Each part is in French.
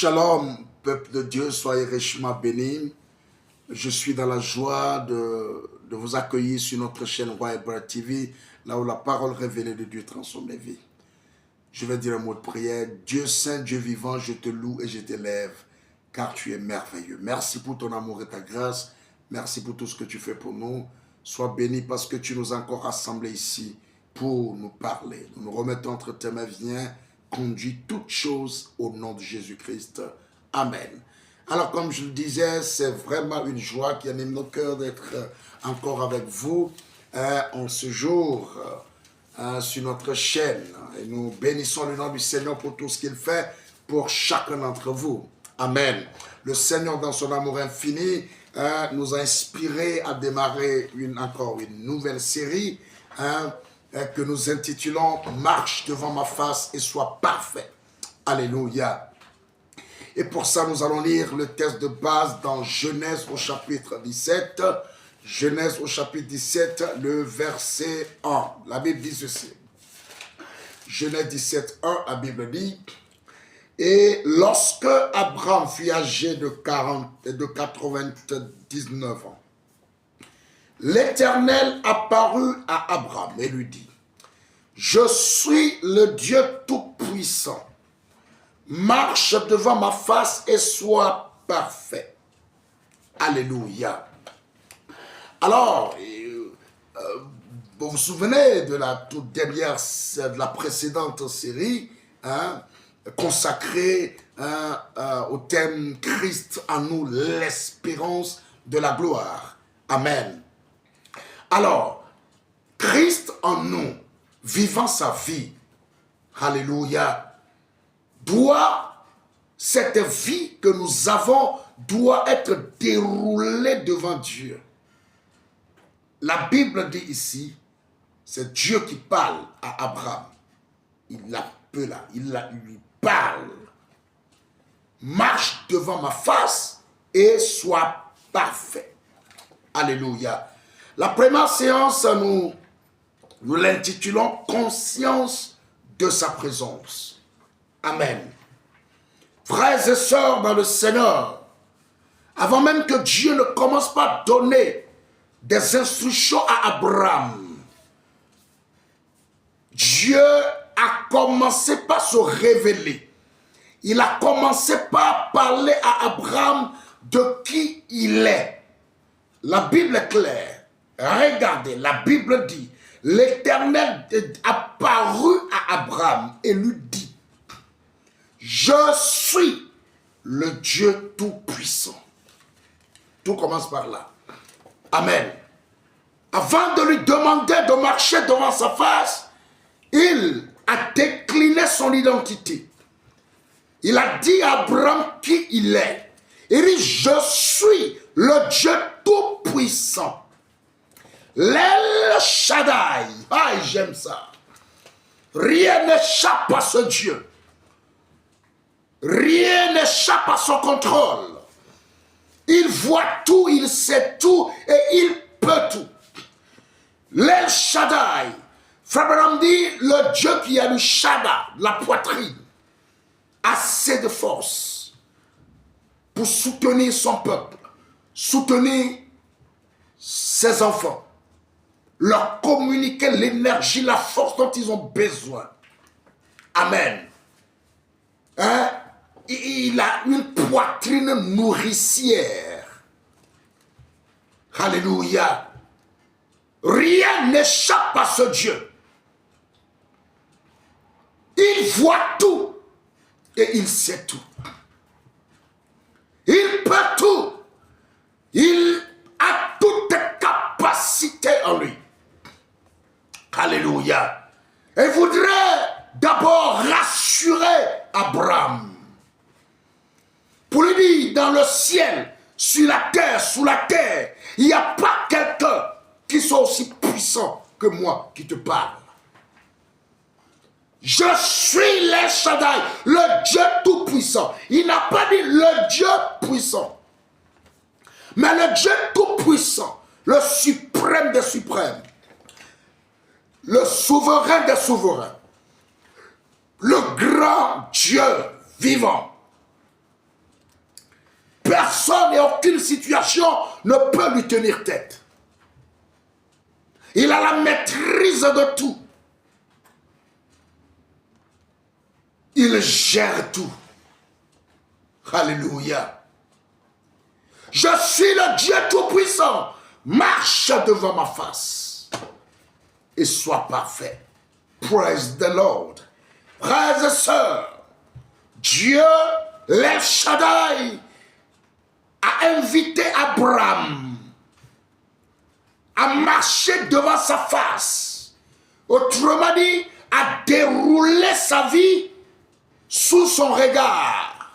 Shalom, peuple de Dieu, soyez richement bénis. Je suis dans la joie de vous accueillir sur notre chaîne Royal Brad TV, là où la parole révélée de Dieu transforme les vies. Je vais dire un mot de prière. Dieu saint, Dieu vivant, je te loue et je t'élève, car tu es merveilleux. Merci pour ton amour et ta grâce. Merci pour tout ce que tu fais pour nous. Sois béni parce que tu nous as encore rassemblés ici pour nous parler. Nous nous remettons entre tes mains, viens, conduis toutes choses au nom de Jésus-Christ. Amen. Alors, comme je le disais, c'est vraiment une joie qui anime nos cœurs d'être encore avec vous en ce jour sur notre chaîne. Et nous bénissons le nom du Seigneur pour tout ce qu'il fait pour chacun d'entre vous. Amen. Le Seigneur, dans son amour infini, nous a inspiré à démarrer encore une nouvelle série que nous intitulons « Marche devant ma face et sois parfait ». Alléluia. Et pour ça, nous allons lire le texte de base dans Genèse au chapitre 17. Genèse au chapitre 17, le verset 1. La Bible dit ceci. Genèse 17, 1, la Bible dit « Et lorsque Abraham fut âgé de 99 ans, l'Éternel apparut à Abraham et lui dit, « Je suis le Dieu Tout-Puissant. Marche devant ma face et sois parfait. » Alléluia. Alors, vous vous souvenez de la toute dernière, de la précédente série, consacrée au thème Christ en nous, l'espérance de la gloire. Amen. Alors, Christ en nous, vivant sa vie, alléluia, cette vie que nous avons doit être déroulée devant Dieu. La Bible dit ici, c'est Dieu qui parle à Abraham. Il l'appela, il lui parle. Marche devant ma face et sois parfait. Alléluia. La première séance, nous l'intitulons « Conscience de sa présence ». Amen. Frères et sœurs dans le Seigneur, avant même que Dieu ne commence par donner des instructions à Abraham, Dieu a commencé par se révéler. Il a commencé par parler à Abraham de qui il est. La Bible est claire. Regardez, la Bible dit, l'Éternel apparut à Abraham et lui dit, « Je suis le Dieu Tout-Puissant. » Tout commence par là. Amen. Avant de lui demander de marcher devant sa face, il a décliné son identité. Il a dit à Abraham qui il est. Il dit, je suis le Dieu Tout-Puissant. L'El Shaddai. Ah, j'aime ça. Rien n'échappe à ce Dieu. Rien n'échappe à son contrôle. Il voit tout, il sait tout et il peut tout. L'El Shaddai. Frère Branham dit, le Dieu qui a le Shadda, la poitrine, assez de force pour soutenir son peuple, soutenir ses enfants, leur communiquer l'énergie, la force dont ils ont besoin. Amen. Il a une poitrine nourricière. Alléluia. Rien n'échappe à ce Dieu. Il voit tout et il sait tout. Il peut tout. Il a toutes les capacités en lui. Alléluia. Et voudrait d'abord rassurer Abraham. Pour lui dire, dans le ciel, sur la terre, sous la terre, il n'y a pas quelqu'un qui soit aussi puissant que moi qui te parle. Je suis l'El Shaddai, le Dieu Tout-Puissant. Il n'a pas dit le Dieu puissant, mais le Dieu Tout-Puissant, le suprême des suprêmes, le souverain des souverains, le grand Dieu vivant, personne et aucune situation ne peut lui tenir tête. Il a la maîtrise de tout. Il gère tout. Alléluia. Je suis le Dieu Tout-Puissant. Marche devant ma face et sois parfait. Praise the Lord. Frères et sœurs, Dieu, l'El Shaddai, a invité Abraham à marcher devant sa face. Autrement dit, à dérouler sa vie sous son regard.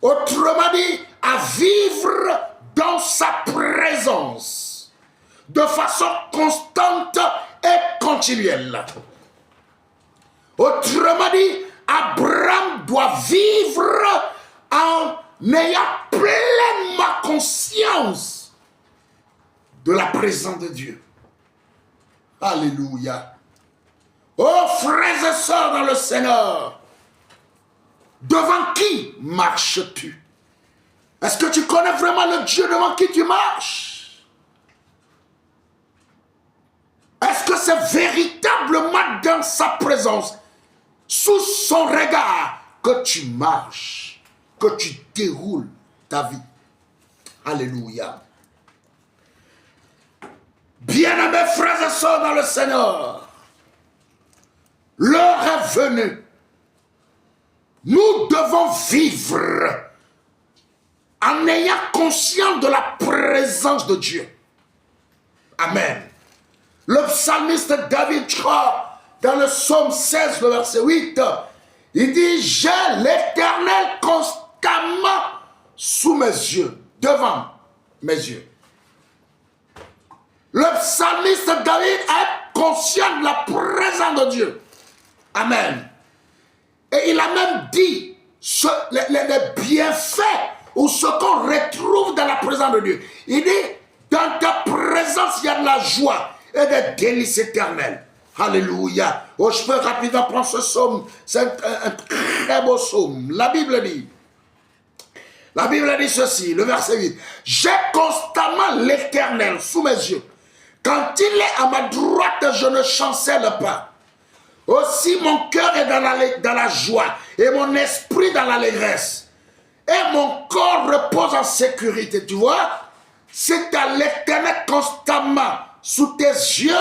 Autrement dit, à vivre dans sa présence de façon constante et continuelle. Autrement dit, Abraham doit vivre en ayant pleinement conscience de la présence de Dieu. Alléluia. Oh frères et sœurs dans le Seigneur, devant qui marches-tu? Est-ce que tu connais vraiment le Dieu devant qui tu marches? Est-ce que c'est véritablement dans sa présence, sous son regard, que tu marches, que tu déroules ta vie? Alléluia. Bien-aimés frères et sœurs dans le Seigneur, l'heure est venue. Nous devons vivre en ayant conscience de la présence de Dieu. Amen. Le psalmiste David, je crois, dans le psaume 16, le verset 8, il dit « J'ai l'Éternel constamment sous mes yeux, devant mes yeux. » Le psalmiste David est conscient de la présence de Dieu. Amen. Et il a même dit les bienfaits ou ce qu'on retrouve dans la présence de Dieu. Il dit, dans ta présence, il y a de la joie et des délices éternelles. Alléluia. Oh, je peux rapidement prendre ce psaume. C'est un très beau psaume. La Bible dit ceci, le verset 8. J'ai constamment l'Éternel sous mes yeux. Quand il est à ma droite, je ne chancelle pas. Aussi mon cœur est dans la joie et mon esprit dans l'allégresse. Et mon corps repose en sécurité. Tu vois, c'est à l'Éternel constamment sous tes yeux,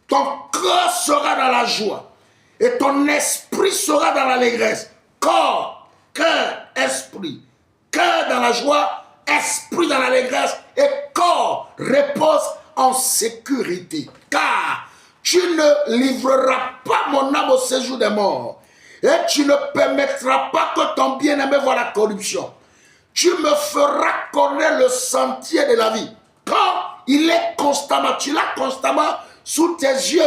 ton cœur sera dans la joie et ton esprit sera dans l'allégresse. Corps, cœur, esprit. Cœur dans la joie, esprit dans l'allégresse et corps repose en sécurité. Car tu ne livreras pas mon âme au séjour des morts. Et tu ne permettras pas que ton bien-aimé voie la corruption. Tu me feras connaître le sentier de la vie. Quand il est constamment, tu l'as constamment sous tes yeux,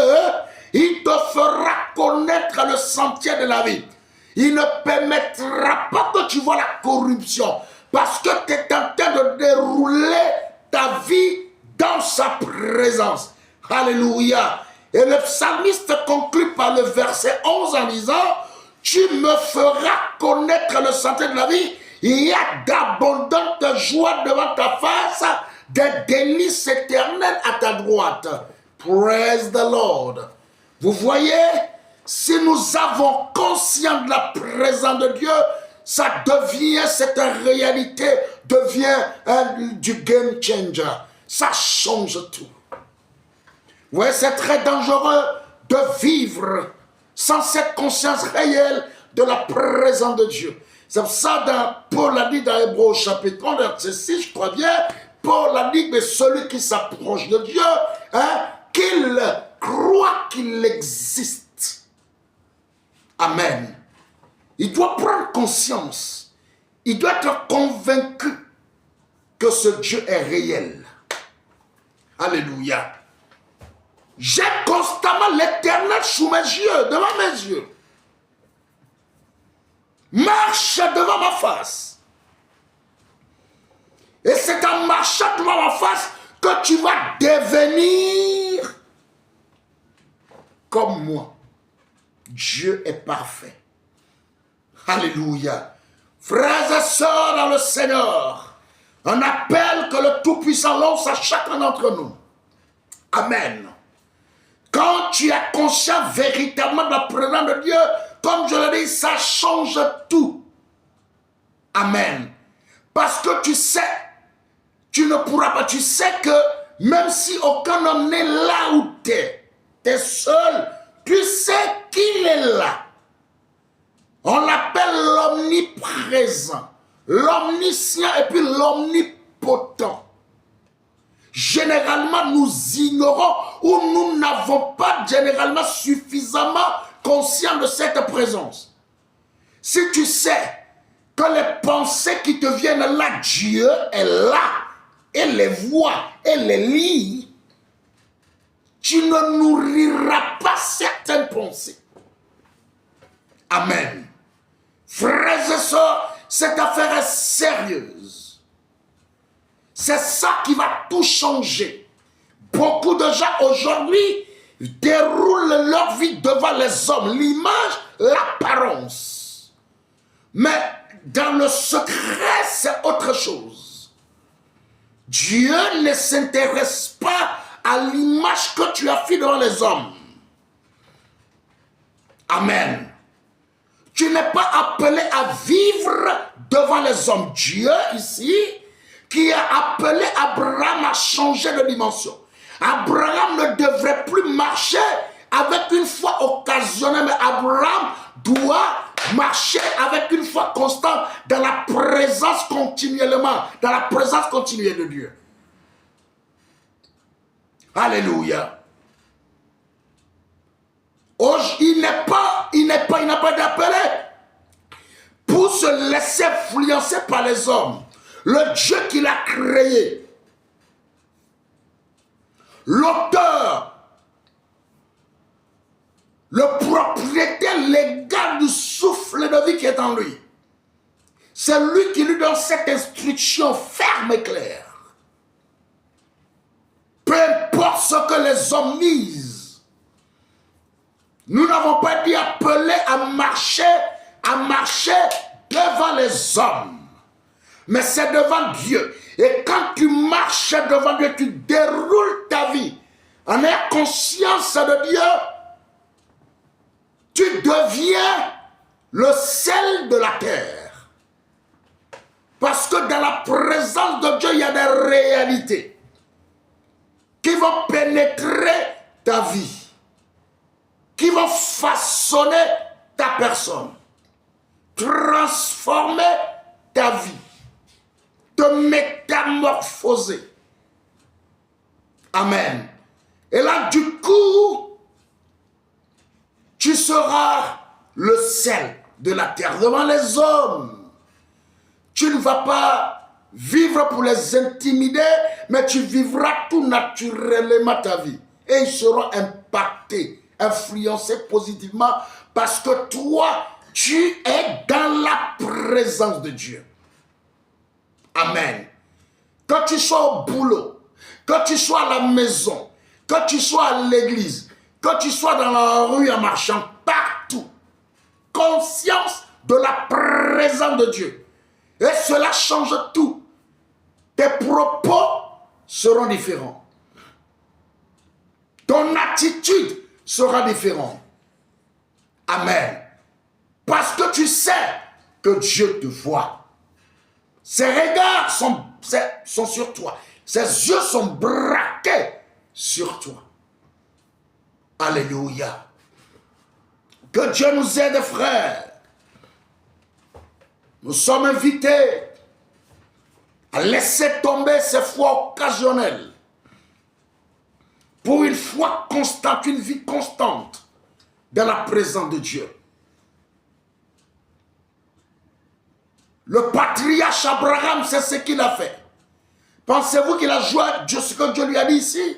il te fera connaître le sentier de la vie. Il ne permettra pas que tu vois la corruption. Parce que tu es en train de dérouler ta vie dans sa présence. Alléluia. Et le psalmiste conclut par le verset 11 en disant, tu me feras connaître le sentier de la vie. Il y a d'abondantes joies devant ta face, des délices éternelles à ta droite. Praise the Lord. Vous voyez, si nous avons conscience de la présence de Dieu, ça devient, cette réalité devient du game changer. Ça change tout. Ouais, c'est très dangereux de vivre sans cette conscience réelle de la présence de Dieu. C'est pour ça que Paul a dit dans Hébreux chapitre 1, verset 6, je crois bien, Paul a dit que celui qui s'approche de Dieu, qu'il croit qu'il existe. Amen. Il doit prendre conscience. Il doit être convaincu que ce Dieu est réel. Alléluia. J'ai constamment l'Éternel sous mes yeux, devant mes yeux. Marche devant ma face. Et c'est en marchant devant ma face que tu vas devenir comme moi. Dieu est parfait. Alléluia. Frères et sœurs dans le Seigneur, un appel que le Tout-Puissant lance à chacun d'entre nous. Amen. Quand tu es conscient véritablement de la présence de Dieu, comme je l'ai dit, ça change tout. Amen. Parce que tu sais, tu ne pourras pas, tu sais que même si aucun homme n'est là où tu es seul, tu sais qu'il est là. On l'appelle l'omniprésent, l'omniscient et puis l'omnipotent. Généralement, nous ignorons ou nous n'avons pas généralement suffisamment conscience de cette présence. Si tu sais que les pensées qui te viennent là, Dieu est là, et les voit, et les lit, tu ne nourriras pas certaines pensées. Amen. Frères et sœurs, cette affaire est sérieuse. C'est ça qui va tout changer. Beaucoup de gens aujourd'hui déroulent leur vie devant les hommes, l'image, l'apparence. Mais dans le secret, c'est autre chose. Dieu ne s'intéresse pas à l'image que tu as fait devant les hommes. Amen. Tu n'es pas appelé à vivre devant les hommes. Dieu, ici, qui a appelé Abraham à changer de dimension. Abraham ne devrait plus marcher avec une foi occasionnelle, mais Abraham doit marcher avec une foi constante dans la présence continuellement, dans la présence continue de Dieu. Alléluia. Il n'a pas d'appelé pour se laisser influencer par les hommes. Le Dieu qui l'a créé, l'auteur, le propriétaire légal du souffle de vie qui est en lui. C'est lui qui lui donne cette instruction ferme et claire. Peu importe ce que les hommes disent, nous n'avons pas dit appeler à marcher devant les hommes. Mais c'est devant Dieu. Et quand tu marches devant Dieu, tu déroules ta vie en ayant conscience de Dieu. Tu deviens le sel de la terre. Parce que dans la présence de Dieu, il y a des réalités qui vont pénétrer ta vie, qui vont façonner ta personne, transformer ta vie, te métamorphoser. Amen. Et là, du coup, tu seras le sel de la terre devant les hommes. Tu ne vas pas vivre pour les intimider, mais tu vivras tout naturellement ta vie. Et ils seront impactés, influencés positivement, parce que toi, tu es dans la présence de Dieu. Amen. Quand tu sois au boulot, quand tu sois à la maison, quand tu sois à l'église, quand tu sois dans la rue en marchant, partout, conscience de la présence de Dieu. Et cela change tout. Tes propos seront différents. Ton attitude sera différente. Amen. Parce que tu sais que Dieu te voit. Ses regards sont sur toi. Ses yeux sont braqués sur toi. Alléluia. Que Dieu nous aide, frères. Nous sommes invités à laisser tomber ces foi occasionnelles pour une foi constante, une vie constante dans la présence de Dieu. Le patriarche Abraham, c'est ce qu'il a fait. Pensez-vous qu'il a joué à Dieu, ce que Dieu lui a dit ici?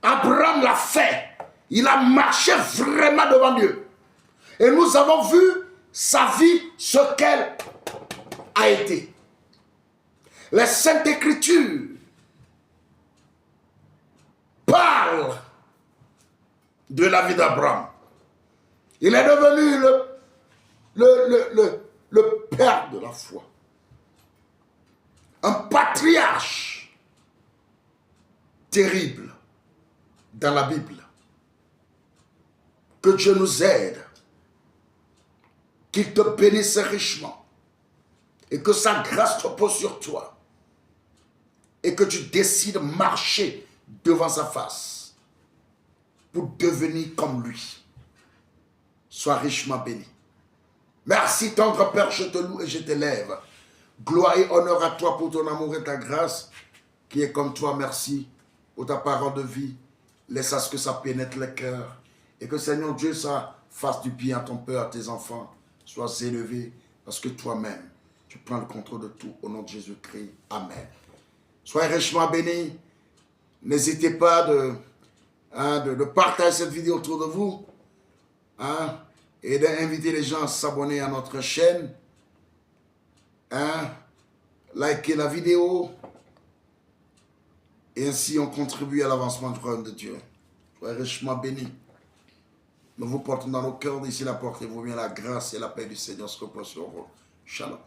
Abraham l'a fait. Il a marché vraiment devant Dieu. Et nous avons vu sa vie, ce qu'elle a été. Les Saintes Écritures parlent de la vie d'Abraham. Il est devenu le père de la foi, un patriarche terrible dans la Bible. Que Dieu nous aide, qu'il te bénisse richement et que sa grâce repose sur toi et que tu décides de marcher devant sa face pour devenir comme lui. Sois richement béni. Merci tendre Père, je te loue et je t'élève. Gloire et honneur à toi pour ton amour et ta grâce qui est comme toi. Merci pour ta parole de vie. Laisse à ce que ça pénètre le cœur et que Seigneur Dieu, ça fasse du bien à ton peuple, à tes enfants. Sois élevé parce que toi-même, tu prends le contrôle de tout au nom de Jésus-Christ. Amen. Soyez richement bénis. N'hésitez pas de partager cette vidéo autour de vous et d'inviter les gens à s'abonner à notre chaîne. Likez la vidéo et ainsi on contribue à l'avancement du royaume de Dieu. Soyez richement bénis. Nous vous portons dans nos cœurs d'ici la porte et vous bien la grâce et la paix du Seigneur se repose sur vous. Shalom.